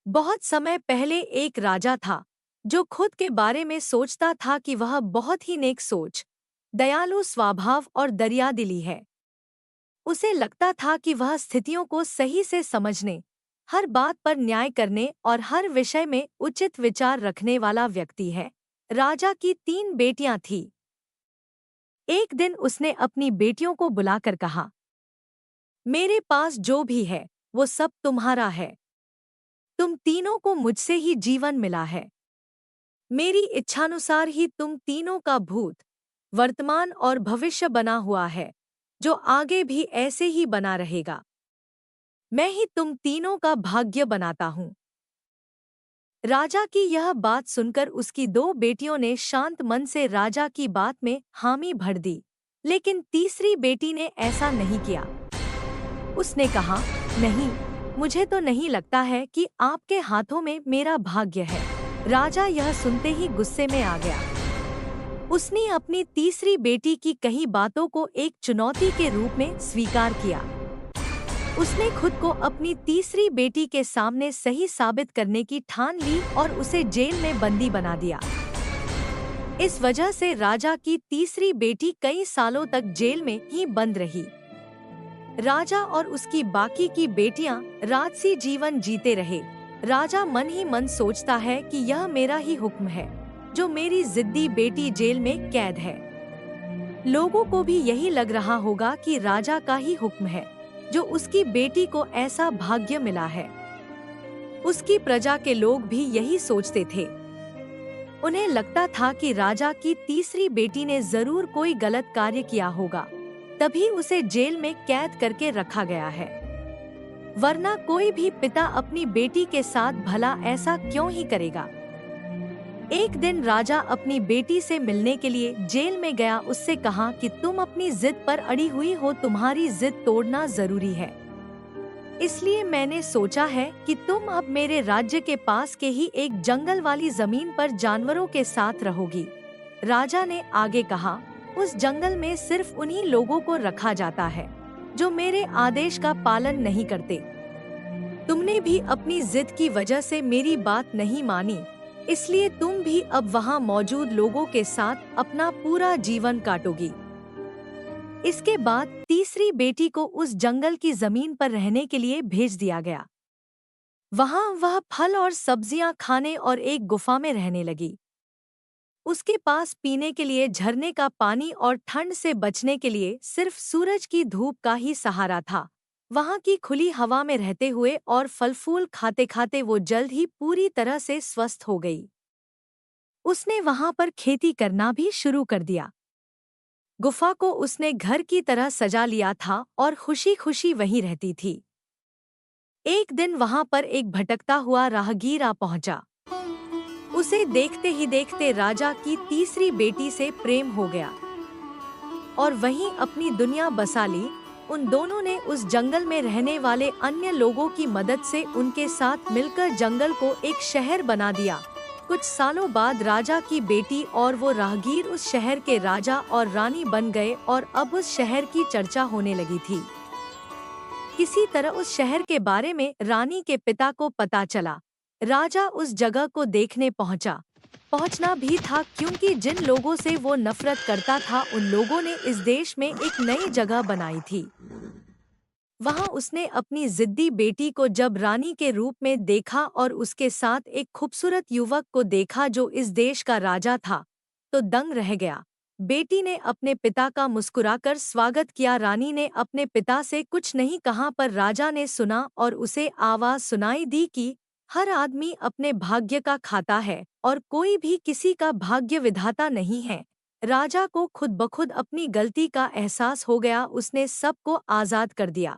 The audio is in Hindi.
बहुत समय पहले एक राजा था जो खुद के बारे में सोचता था कि वह बहुत ही नेक सोच, दयालु स्वभाव और दरियादिली है। उसे लगता था कि वह स्थितियों को सही से समझने, हर बात पर न्याय करने और हर विषय में उचित विचार रखने वाला व्यक्ति है। राजा की 3 बेटियां थीं। एक दिन उसने अपनी बेटियों को बुलाकर कहा, मेरे पास जो भी है वो सब तुम्हारा है। तुम तीनों को मुझसे ही जीवन मिला है। मेरी इच्छानुसार ही तुम तीनों का भूत, वर्तमान और भविष्य बना हुआ है, जो आगे भी ऐसे ही बना रहेगा। मैं ही तुम तीनों का भाग्य बनाता हूँ। राजा की यह बात सुनकर उसकी 2 बेटियों ने शांत मन से राजा की बात में हामी भर दी, लेकिन तीसरी बेटी ने ऐसा नहीं किया। उसने कहा, नहीं, मुझे तो नहीं लगता है कि आपके हाथों में मेरा भाग्य है। राजा यह सुनते ही गुस्से में आ गया। उसने अपनी तीसरी बेटी की कही बातों को एक चुनौती के रूप में स्वीकार किया। उसने खुद को अपनी तीसरी बेटी के सामने सही साबित करने की ठान ली और उसे जेल में बंदी बना दिया। इस वजह से राजा की तीसरी बेटी कई सालों तक जेल में ही बंद रही। राजा और उसकी बाकी की बेटियां राजसी जीवन जीते रहे। राजा मन ही मन सोचता है कि यह मेरा ही हुक्म है, जो मेरी जिद्दी बेटी जेल में कैद है। लोगों को भी यही लग रहा होगा कि राजा का ही हुक्म है, जो उसकी बेटी को ऐसा भाग्य मिला है। उसकी प्रजा के लोग भी यही सोचते थे। उन्हें लगता था कि राजा की तीसरी बेटी ने जरूर कोई गलत कार्य किया होगा, तभी उसे जेल में कैद करके रखा गया है। वरना कोई भी पिता अपनी बेटी के साथ भला ऐसा क्यों ही करेगा। एक दिन राजा अपनी बेटी से मिलने के लिए जेल में गया। उससे कहा कि तुम अपनी जिद पर अड़ी हुई हो, तुम्हारी जिद तोड़ना जरूरी है। इसलिए मैंने सोचा है कि तुम अब मेरे राज्य के पास के ही एक जंगल वाली जमीन पर जानवरों के साथ रहोगी। राजा ने आगे कहा, उस जंगल में सिर्फ उन्हीं लोगों को रखा जाता है जो मेरे आदेश का पालन नहीं करते। तुमने भी अपनी जिद की वजह से मेरी बात नहीं मानी, इसलिए तुम भी अब वहां मौजूद लोगों के साथ अपना पूरा जीवन काटोगी। इसके बाद तीसरी बेटी को उस जंगल की जमीन पर रहने के लिए भेज दिया गया। वहां वह फल और सब्जियां खाने और एक गुफा में रहने लगी। उसके पास पीने के लिए झरने का पानी और ठंड से बचने के लिए सिर्फ सूरज की धूप का ही सहारा था। वहां की खुली हवा में रहते हुए और फल फूल खाते खाते वो जल्द ही पूरी तरह से स्वस्थ हो गई। उसने वहां पर खेती करना भी शुरू कर दिया। गुफा को उसने घर की तरह सजा लिया था और खुशी खुशी वहीं रहती थी। एक दिन वहां पर एक भटकता हुआ राहगीर आ पहुंचा। उसे देखते ही देखते राजा की तीसरी बेटी से प्रेम हो गया और वहीं अपनी दुनिया बसा ली। उन दोनों ने उस जंगल में रहने वाले अन्य लोगों की मदद से उनके साथ मिलकर जंगल को एक शहर बना दिया। कुछ सालों बाद राजा की बेटी और वो राहगीर उस शहर के राजा और रानी बन गए और अब उस शहर की चर्चा होने लगी थी। किसी तरह उस शहर के बारे में रानी के पिता को पता चला। राजा उस जगह को देखने पहुंचना भी था, क्योंकि जिन लोगों से वो नफरत करता था उन लोगों ने इस देश में एक नई जगह बनाई थी। वहां उसने अपनी जिद्दी बेटी को जब रानी के रूप में देखा और उसके साथ एक खूबसूरत युवक को देखा जो इस देश का राजा था, तो दंग रह गया। बेटी ने अपने पिता का मुस्कुराकर स्वागत किया। रानी ने अपने पिता से कुछ नहीं कहा, पर राजा ने सुना और उसे आवाज सुनाई दी कि हर आदमी अपने भाग्य का खाता है और कोई भी किसी का भाग्य विधाता नहीं है। राजा को खुद ब खुद अपनी गलती का एहसास हो गया। उसने सबको आजाद कर दिया।